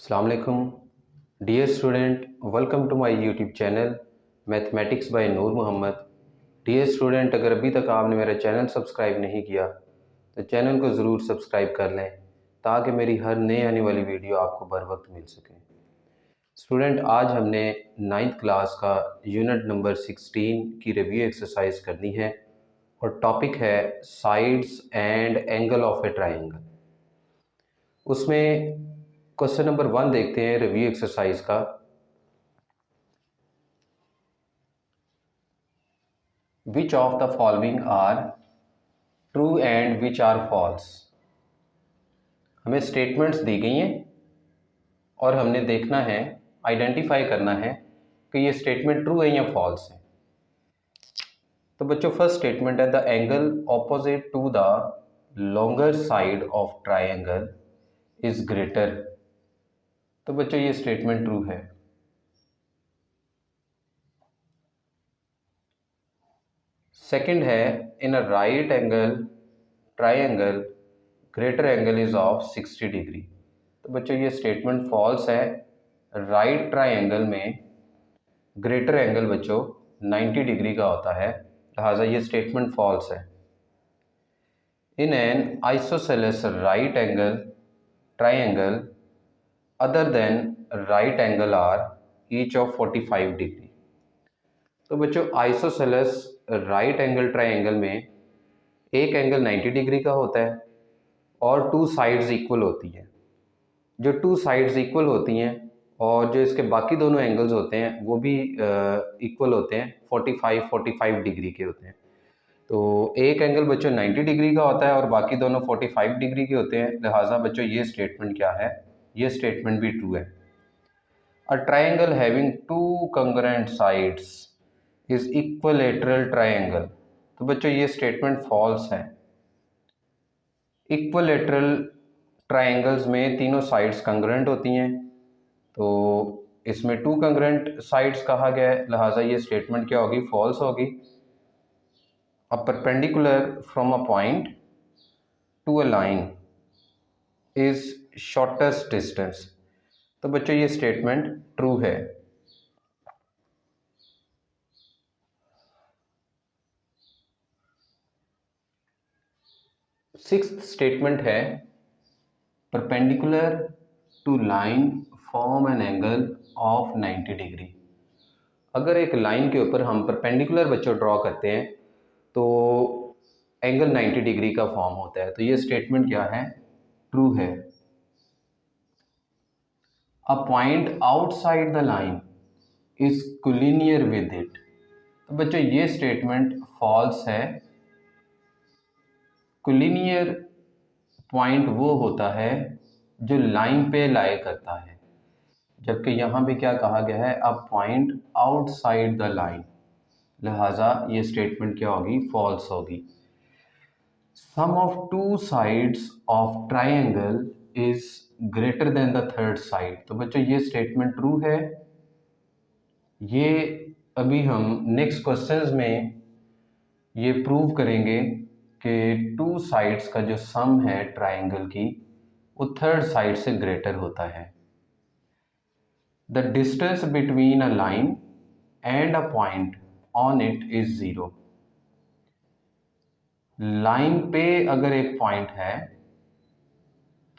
अस्सलाम वालेकुम dear student, welcome to my YouTube channel mathematics by Noor Mohammad. Dear student, अगर अभी तक आपने मेरा चैनल सब्सक्राइब नहीं किया तो चैनल को ज़रूर सब्सक्राइब कर लें ताकि मेरी हर नई आने वाली वीडियो आपको बर वक्त मिल सके। स्टूडेंट, आज हमने 9th क्लास का यूनिट नंबर 16 की रिव्यू एक्सरसाइज करनी है और टॉपिक है sides and angle of a triangle. उसमें क्वेश्चन नंबर 1 देखते हैं रिव्यू एक्सरसाइज का। Which of the following are true and which are false. हमें स्टेटमेंट्स दी गई हैं और हमने देखना है, आइडेंटिफाई करना है कि ये स्टेटमेंट ट्रू है या फॉल्स है। तो बच्चों, फर्स्ट स्टेटमेंट है the angle opposite to the longer side of triangle is greater. तो बच्चों, ये स्टेटमेंट ट्रू है। सेकंड है in a right angle triangle greater angle is of 60 degree. तो बच्चों, ये स्टेटमेंट फॉल्स है। राइट ट्राइंगल में ग्रेटर एंगल बच्चों 90 डिग्री का होता है, लिहाजा ये स्टेटमेंट फॉल्स है। In an isosceles right angle triangle other than right angle are each of 45 degree. तो बच्चों, आइसोसेलेस राइट एंगल ट्राइंगल में एक एंगल 90 डिग्री का होता है और टू साइड्स इक्वल होती हैं। जो टू साइड्स इक्वल होती हैं और जो इसके बाकी दोनों एंगल्स होते हैं वो भी इक्वल होते हैं, 45 डिग्री के होते हैं। तो एक एंगल बच्चों 90 डिग्री का होता है और बाकी दोनों 45 डिग्री के होते हैं, लिहाजा बच्चों ये स्टेटमेंट क्या है, ये स्टेटमेंट भी ट्रू है। A triangle having two congruent sides is equilateral triangle. तो बच्चों, ये स्टेटमेंट फॉल्स है। इक्विलैटरल ट्राइंगल्स में तीनों साइड्स कंग्रुएंट होती हैं, तो इसमें टू कंग्रुएंट साइड्स कहा गया है, लिहाजा ये स्टेटमेंट क्या होगी, फॉल्स होगी। A perpendicular from a point to a line is shortest distance. तो बच्चों, ये स्टेटमेंट ट्रू है। सिक्स्थ स्टेटमेंट है perpendicular to line form an angle of 90 degree. अगर एक लाइन के ऊपर हम परपेंडिकुलर बच्चों ड्रॉ करते हैं तो एंगल 90 डिग्री का फॉर्म होता है। तो ये स्टेटमेंट क्या है, ट्रू है। A point outside the line is collinear with it. तो बच्चों, ये स्टेटमेंट फॉल्स है। कोलिनियर पॉइंट वो होता है जो लाइन पे लाई करता है, जबकि यहाँ पे क्या कहा गया है, a point outside the line, लिहाजा ये स्टेटमेंट क्या होगी, फॉल्स होगी। Sum of two sides of triangle is greater than the third side. तो बच्चों, ये स्टेटमेंट ट्रू है। ये अभी हम नेक्स्ट क्वेश्चंस में ये प्रूव करेंगे कि टू साइड्स का जो सम है ट्राइंगल की, वो थर्ड साइड से ग्रेटर होता है। The distance between a line and a point on it is 0। Line पे अगर एक पॉइंट है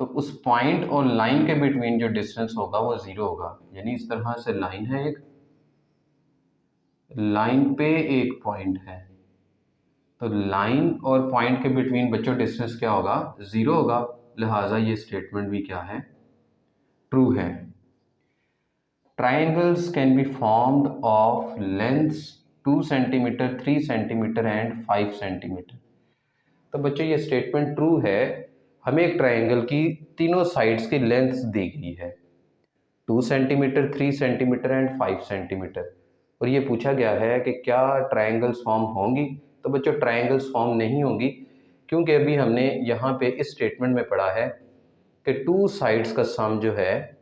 तो उस पॉइंट और लाइन के बिटवीन जो डिस्टेंस होगा वो 0 होगा। यानी इस तरह से लाइन है, एक लाइन पे एक पॉइंट है, तो लाइन और पॉइंट के बिटवीन बच्चों डिस्टेंस क्या होगा, 0 होगा, लिहाजा ये स्टेटमेंट भी क्या है, ट्रू है। Triangles can be formed of lengths 2 centimetre, 3 centimetre and 5 centimetre. तो बच्चों, ये स्टेटमेंट ट्रू है। हमें एक ट्राइंगल की तीनों साइड्स की लेंथ्स दी गई है, 2 सेंटीमीटर, 3 सेंटीमीटर एंड 5 सेंटीमीटर, और ये पूछा गया है कि क्या ट्राइंगल्स फॉर्म होंगी। तो बच्चों, ट्राइंगल्स फॉर्म नहीं होंगी, क्योंकि अभी हमने यहाँ पे इस स्टेटमेंट में पढ़ा है कि टू साइड्स का सम जो है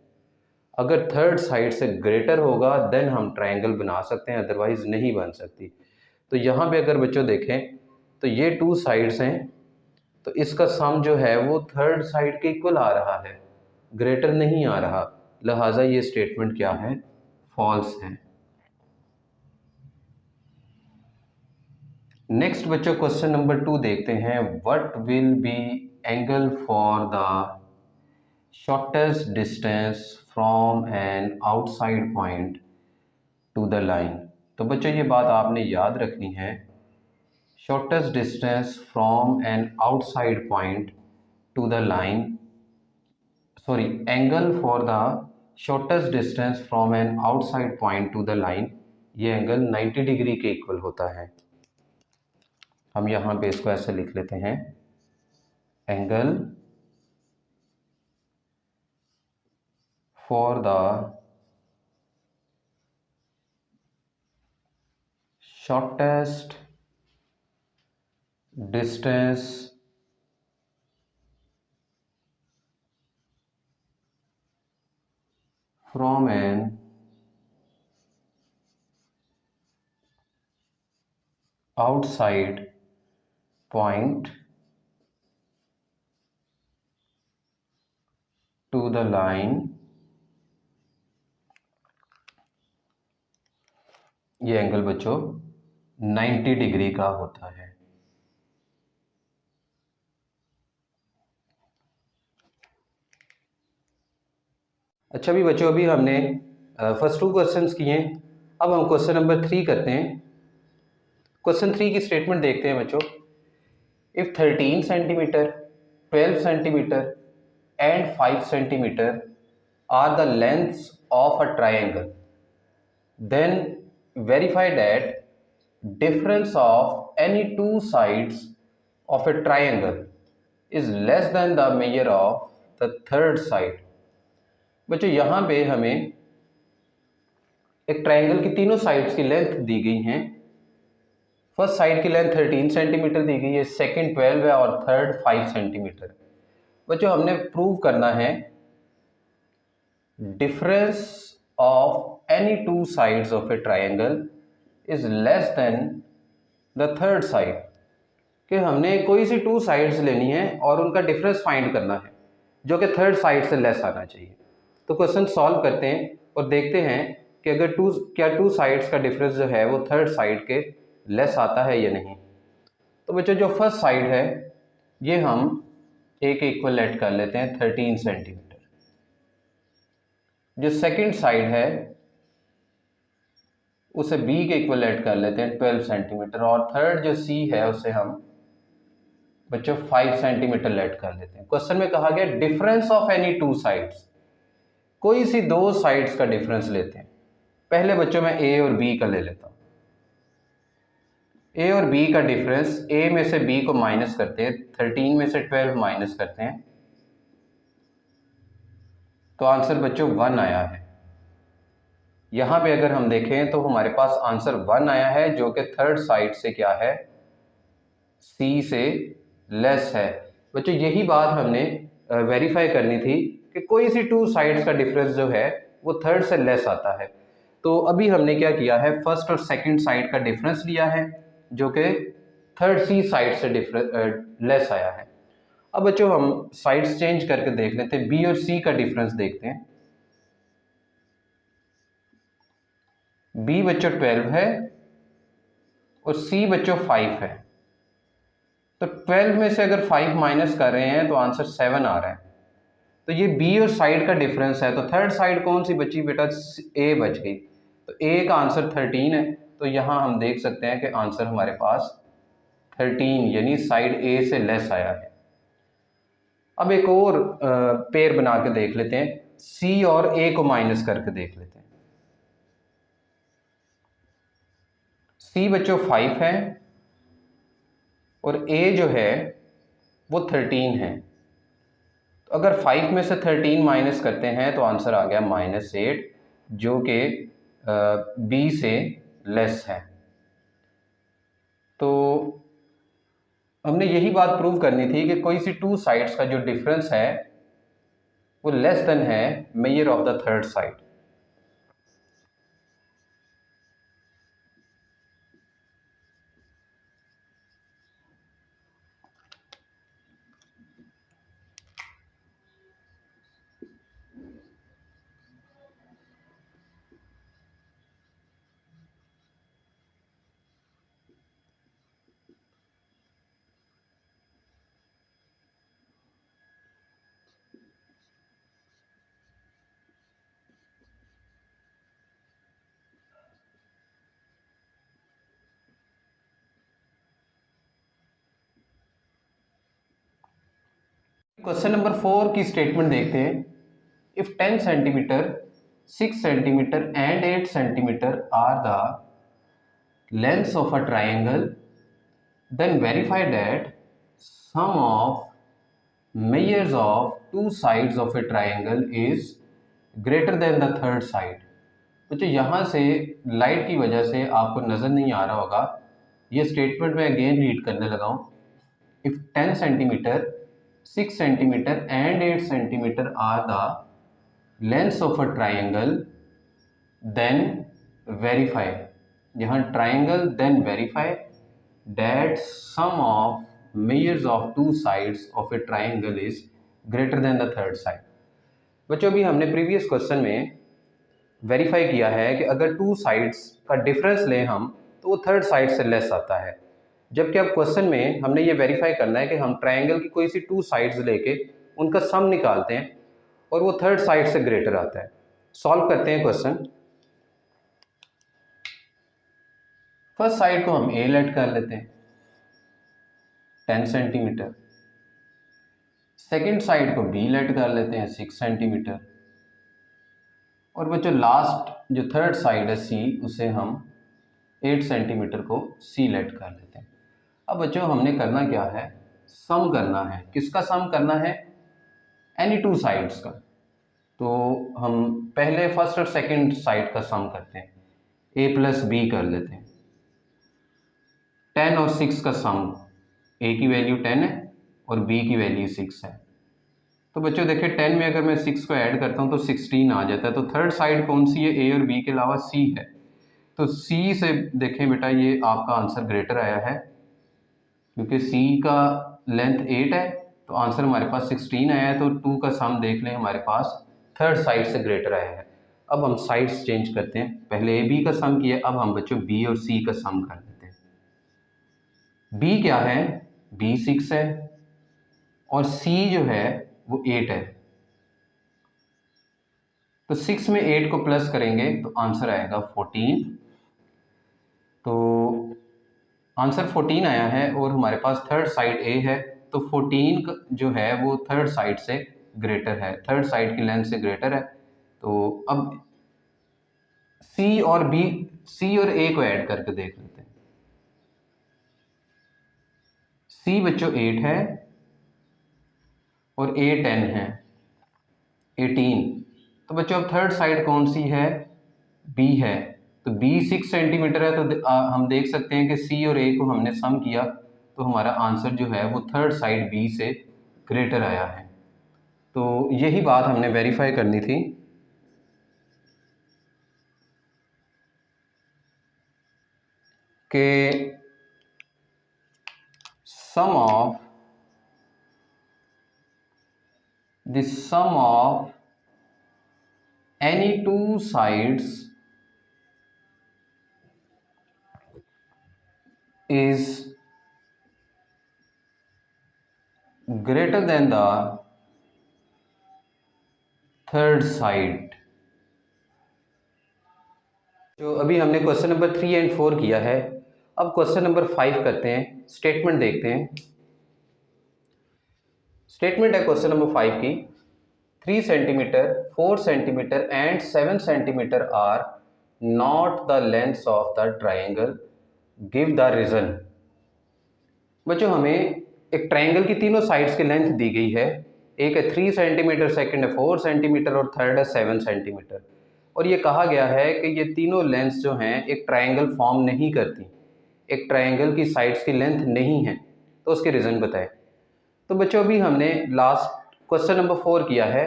अगर थर्ड साइड से ग्रेटर होगा देन हम ट्राइंगल बना सकते हैं, अदरवाइज नहीं बन सकती। तो यहाँ पे अगर बच्चों देखें तो ये टू साइड्स हैं, तो इसका सम जो है वो थर्ड साइड के इक्वल आ रहा है, ग्रेटर नहीं आ रहा। लिहाजा ये स्टेटमेंट क्या है, फॉल्स है। नेक्स्ट बच्चों क्वेश्चन नंबर 2 देखते हैं। What will be angle for the shortest distance from an outside point two the line. तो बच्चों ये बात आपने याद रखनी है, shortest distance from an outside point two the line, sorry, angle for the shortest distance from an outside point two the line, ये angle 90 degree के इक्वल होता है। हम यहाँ पे इसको ऐसे लिख लेते हैं, angle for the shortest distance from an outside point two the line, ये एंगल बच्चों 90 डिग्री का होता है। अच्छा भी बच्चों, अभी हमने फर्स्ट 2 क्वेश्चंस किए हैं, अब हम क्वेश्चन नंबर 3 करते हैं। क्वेश्चन 3 की स्टेटमेंट देखते हैं बच्चों। If 13 centimetre, 12 centimetre and 5 centimetre are the lengths of a triangle, then verify that difference of any two sides of a triangle is less than the measure of the third side। बच्चों यहाँ पे हमें एक triangle की तीनों sides की length दी गई हैं। फर्स्ट साइड की लेंथ 13 सेंटीमीटर दी गई है, सेकंड 12 है और थर्ड 5 सेंटीमीटर। बच्चों हमने प्रूव करना है difference of any two sides of a triangle is less than the third side, कि हमने कोई सी 2 साइड्स लेनी है और उनका डिफरेंस फाइंड करना है जो कि थर्ड साइड से लेस आना चाहिए। तो क्वेश्चन सॉल्व करते हैं और देखते हैं कि अगर क्या 2 साइड्स का डिफरेंस जो है वो थर्ड साइड के लेस आता है या नहीं। तो बच्चों जो फर्स्ट साइड है ये हम एक इक्वल ऐड कर लेते हैं 13 सेंटीमीटर। जो सेकेंड साइड है उसे बी के इक्वल ऐड कर लेते हैं 12 सेंटीमीटर, और थर्ड जो सी है उसे हम बच्चों 5 सेंटीमीटर लेट कर लेते हैं। क्वेश्चन में कहा गया difference of any two sides, कोई सी 2 साइड्स का डिफरेंस लेते हैं। पहले बच्चों मैं ए और बी का ले लेता हूं। ए और बी का डिफरेंस, ए में से बी को माइनस करते हैं, 13 में से 12 माइनस करते हैं तो आंसर बच्चों 1 आया है। यहां पे अगर हम देखें तो हमारे पास आंसर 1 आया है जो कि थर्ड साइड से क्या है, सी से लेस है। बच्चों यही बात हमने वेरीफाई करनी थी कि कोई सी 2 साइड्स का डिफरेंस जो है वो थर्ड से लेस आता है। तो अभी हमने क्या किया है, फर्स्ट और सेकंड साइड का डिफरेंस लिया है जो कि थर्ड सी साइड से लेस आया है। अब बच्चों हम साइड्स चेंज करके देख लेते हैं, बी और सी का डिफरेंस देखते हैं। बी बच्चों 12 है और सी बच्चों 5 है। तो 12 में से अगर 5 माइनस कर रहे हैं तो आंसर 7 आ रहा है। तो ये बी और साइड का डिफरेंस है, तो थर्ड साइड कौन सी बची बेटा, ए बच गई। तो ए का आंसर 13 है, तो यहाँ हम देख सकते हैं कि आंसर हमारे पास 13 यानी साइड ए से लेस आया है। अब एक और पेयर बना के देख लेते हैं, सी और ए को माइनस करके देख लेते हैं। सी बच्चों 5 है और ए जो है वो 13 है। तो अगर 5 में से 13 माइनस करते हैं तो आंसर आ गया -8 जो कि बी से लेस है। तो हमने यही बात प्रूव करनी थी कि कोई सी 2 साइड्स का जो डिफरेंस है वो लेस देन है measure of the third side. Question number 4 की स्टेटमेंट देखते हैं। If 10 centimetre, 6 centimetre and 8 centimetre are the lengths of a triangle, then verify that sum of measures of two sides of a triangle is greater than the third side। तो यहाँ से light की वजह से आपको नज़र नहीं आ रहा होगा, ये स्टेटमेंट मैं अगेन रीड करने लगा हूँ। If 10 centimetre, 6 centimetre and 8 centimetre are the lengths of a triangle, then verify, यहाँ triangle then verify that sum of measures of two sides of a triangle is greater than the third side। बच्चों अभी हमने previous question में verify किया है कि अगर two sides का डिफरेंस लें हम तो वो थर्ड साइड से लेस आता है, जबकि अब क्वेश्चन में हमने ये वेरीफाई करना है कि हम ट्राइंगल की कोई सी टू साइड्स लेके उनका सम निकालते हैं और वो थर्ड साइड से ग्रेटर आता है। सॉल्व करते हैं क्वेश्चन। फर्स्ट साइड को हम ए लेट कर लेते हैं 10 सेंटीमीटर, सेकेंड साइड को बी लेट कर लेते हैं 6 सेंटीमीटर, और बच्चों लास्ट जो थर्ड साइड है सी, उसे हम 8 सेंटीमीटर को सी लेट कर लेते हैं। अब बच्चों हमने करना क्या है, सम करना है। किसका सम करना है? एनी टू साइड्स का। तो हम पहले फर्स्ट और सेकेंड साइड का सम करते हैं, ए प्लस बी कर लेते हैं। 10 और 6 का सम, ए की वैल्यू 10 है और बी की वैल्यू 6 है। तो बच्चों देखिए 10 में अगर मैं 6 को ऐड करता हूँ तो 16 आ जाता है। तो थर्ड साइड कौन सी है? ए और बी के अलावा सी है। तो सी से देखें बेटा, ये आपका आंसर ग्रेटर आया है क्योंकि सी का लेंथ 8 है, तो आंसर हमारे पास 16 आया है। तो 2 का सम देख लें, हमारे पास थर्ड साइड से ग्रेटर आया है। अब हम साइड्स चेंज करते हैं, पहले ए बी का सम किया, अब हम बच्चों बी और सी का सम कर लेते हैं। बी क्या है? बी 6 है और सी जो है वो 8 है। तो 6 में 8 को प्लस करेंगे तो आंसर आएगा 14। तो आंसर 14 आया है और हमारे पास थर्ड साइड ए है, तो 14 जो है वो थर्ड साइड से ग्रेटर है, थर्ड साइड की लेंथ से ग्रेटर है। तो अब सी और बी, सी और ए को ऐड करके देख लेते हैं। सी बच्चों 8 है और ए 10 है, 18। तो बच्चों अब थर्ड साइड कौन सी है? बी है। तो बी 6 सेंटीमीटर है, तो हम देख सकते हैं कि सी और ए को हमने सम किया तो हमारा आंसर जो है वो थर्ड साइड बी से ग्रेटर आया है। तो यही बात हमने वेरीफाई करनी थी। कि सम of the sum of any two sides is greater than the third side। जो अभी हमने क्वेश्चन नंबर 3 एंड 4 किया है, अब क्वेश्चन नंबर 5 करते हैं। स्टेटमेंट देखते हैं। स्टेटमेंट है क्वेश्चन नंबर 5 की, 3 centimetre, 4 centimetre and 7 centimetre are not the lengths of the triangle, give the reason. बच्चों हमें एक ट्राइंगल की तीनों साइड्स की लेंथ दी गई है, एक है 3 सेंटीमीटर, सेकंड है 4 सेंटीमीटर और थर्ड है 7 सेंटीमीटर। और ये कहा गया है कि ये तीनों लेंथ्स जो हैं एक ट्राइंगल फॉर्म नहीं करती, एक ट्राइंगल की साइड्स की लेंथ नहीं है। तो उसके रीज़न बताएं। तो बच्चों अभी हमने लास्ट क्वेश्चन नंबर 4 किया है,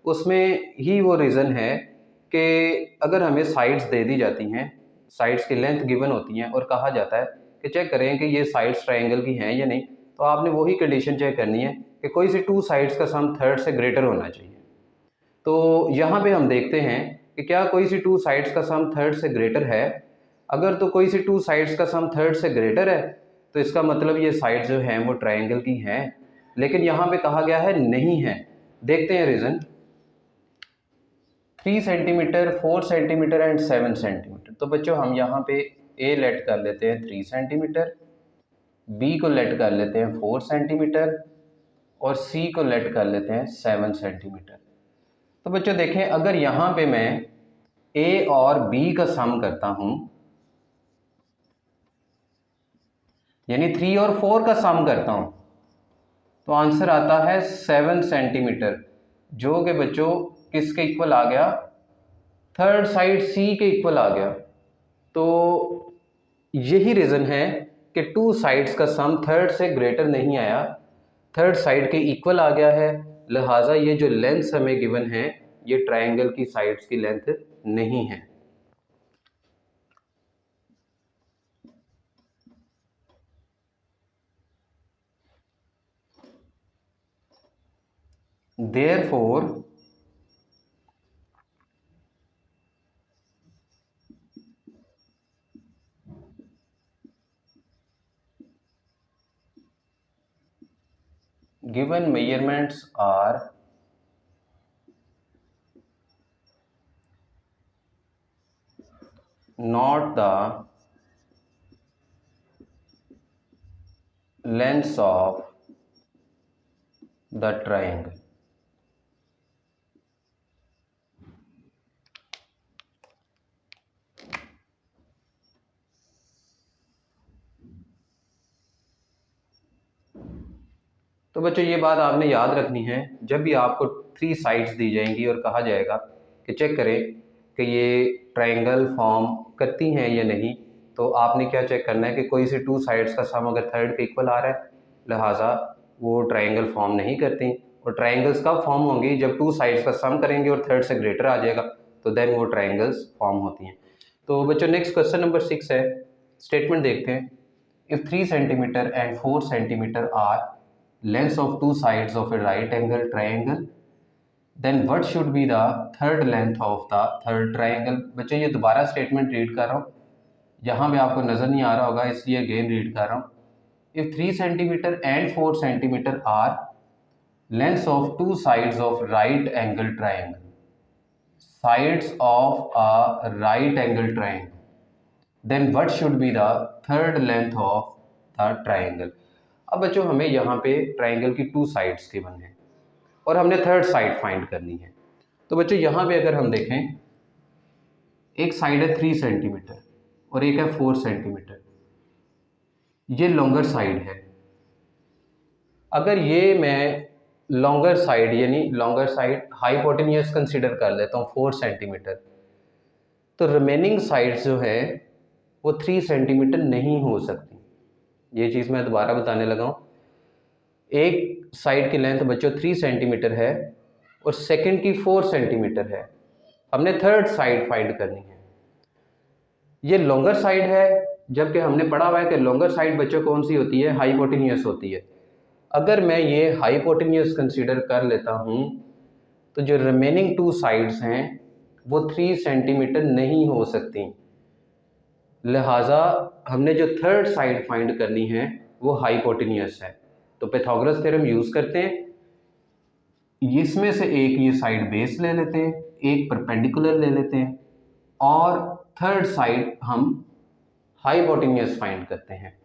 उसमें ही वो रीज़न है कि अगर हमें साइड्स दे दी जाती हैं, साइड्स की लेंथ गिवन होती हैं और कहा जाता है कि चेक करें कि ये साइड्स ट्राइंगल की हैं या नहीं, तो आपने वही कंडीशन चेक करनी है कि कोई सी टू साइड्स का सम थर्ड से ग्रेटर होना चाहिए। तो यहाँ पे हम देखते हैं कि क्या कोई सी टू साइड्स का सम थर्ड से ग्रेटर है। अगर तो कोई सी टू साइड्स का सम थर्ड से ग्रेटर है तो इसका मतलब ये साइड्स जो हैं वो ट्राइंगल की हैं, लेकिन यहाँ पे कहा गया है नहीं है। देखते हैं reason. 3 centimetre, 4 centimetre and 7 centimetre. तो बच्चों हम यहाँ पे ए लेट कर लेते हैं 3 सेंटीमीटर, बी को लेट कर लेते हैं 4 सेंटीमीटर और सी को लेट कर लेते हैं 7 सेंटीमीटर। तो बच्चों देखें, अगर यहाँ पे मैं ए और बी का सम करता हूँ, यानी 3 और 4 का सम करता हूँ, तो आंसर आता है 7 सेंटीमीटर, जो कि बच्चों किसके इक्वल आ गया, थर्ड साइड सी के इक्वल आ गया। तो यही रीज़न है कि टू साइड्स का सम थर्ड से ग्रेटर नहीं आया, थर्ड साइड के इक्वल आ गया है, लिहाजा ये जो लेंथ हमें गिवन है ये ट्रायंगल की साइड्स की लेंथ नहीं है। Therefore, given measurements are not the lengths of the triangle. तो बच्चों ये बात आपने याद रखनी है, जब भी आपको 3 साइड्स दी जाएंगी और कहा जाएगा कि चेक करें कि ये ट्रायंगल फॉर्म करती हैं या नहीं, तो आपने क्या चेक करना है कि कोई से 2 साइड्स का सम अगर थर्ड के इक्वल आ रहा है, लिहाजा वो ट्रायंगल फॉर्म नहीं करती। और ट्रायंगल्स कब फॉर्म होंगी, जब 2 साइड्स का सम करेंगे और थर्ड से ग्रेटर आ जाएगा, तो देन वो ट्रायंगल्स फॉर्म होती हैं। तो बच्चों नेक्स्ट क्वेश्चन नंबर 6 है, स्टेटमेंट देखते हैं। If 3 centimetre and 4 centimetre are lengths of two sides of a right angle triangle, then what should be the third length of the third triangle। बच्चों ये दोबारा स्टेटमेंट रीड कर रहा हूँ, यहाँ पे आपको नज़र नहीं आ रहा होगा इसलिए अगेन रीड कर रहा हूँ। If 3 centimetre and 4 centimetre are lengths of two sides of right angle triangle, sides of a right angle triangle, then what should be the third length of the triangle. अब बच्चों हमें यहाँ पे triangle की 2 sides given है और हमने third side find करनी है। तो बच्चों यहाँ पे अगर हम देखें, एक साइड है 3 सेंटीमीटर और एक है 4 सेंटीमीटर, ये लॉन्गर साइड है। अगर ये मैं लॉन्गर साइड यानी लॉन्गर साइड हाइपोटेन्यूस कंसीडर कर लेता हूँ 4 सेंटीमीटर, तो रिमेनिंग साइड्स जो है वो 3 सेंटीमीटर नहीं हो सकती। ये चीज़ मैं दोबारा बताने लगा हूँ। एक साइड की लेंथ बच्चों 3 सेंटीमीटर है और सेकंड की 4 सेंटीमीटर है, हमने थर्ड साइड फाइंड करनी है। ये लॉन्गर साइड है, जबकि हमने पढ़ा हुआ है कि लॉन्गर साइड बच्चों कौन सी होती है, हाइपोटेन्यूस होती है। अगर मैं ये हाइपोटेन्यूस कंसीडर कर लेता हूँ तो जो रिमेनिंग 2 साइड्स हैं वो 3 सेंटीमीटर नहीं हो सकती, लिहाजा हमने जो थर्ड साइड फाइंड करनी है वो हाइपोटेन्यूस है। तो पाइथागोरस थ्योरम यूज़ करते हैं, इसमें से एक ये साइड बेस ले लेते हैं, एक परपेंडिकुलर ले लेते हैं और थर्ड साइड हम हाइपोटेन्यूस फाइंड करते हैं।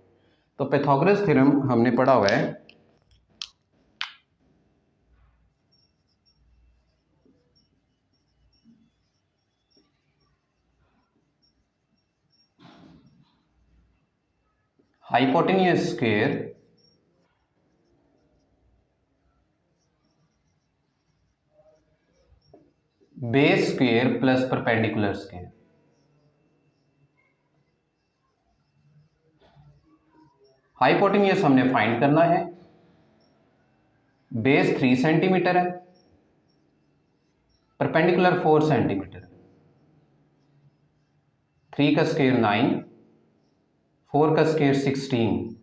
तो पाइथागोरस थ्योरम हमने पढ़ा हुआ है, hypotenuse square base square plus perpendicular square. Hypotenuse हमने फाइंड करना है, बेस 3 सेंटीमीटर है, परपेंडिकुलर 4 सेंटीमीटर, 3 का स्क्वायर 9, 4 का स्क्वायर 16,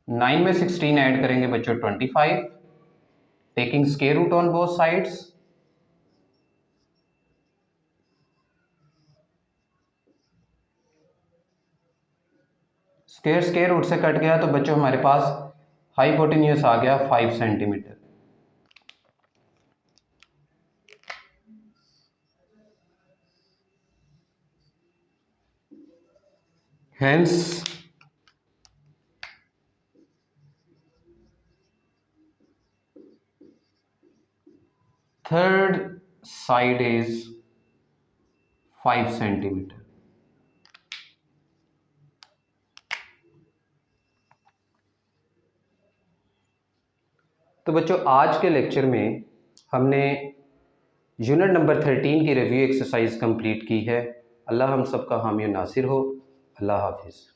9 में 16 ऐड करेंगे बच्चों 25, taking square root on both sides, square root से कट गया तो बच्चों हमारे पास हाइपोटेन्यूस आ गया 5 centimetre. Hence, third side is 5 centimeter. तो बच्चों आज के लेक्चर में हमने यूनिट नंबर 13 की रिव्यू एक्सरसाइज कंप्लीट की है। अल्लाह हम सबका हामी नासिर हो। अल्लाह हाफिज़।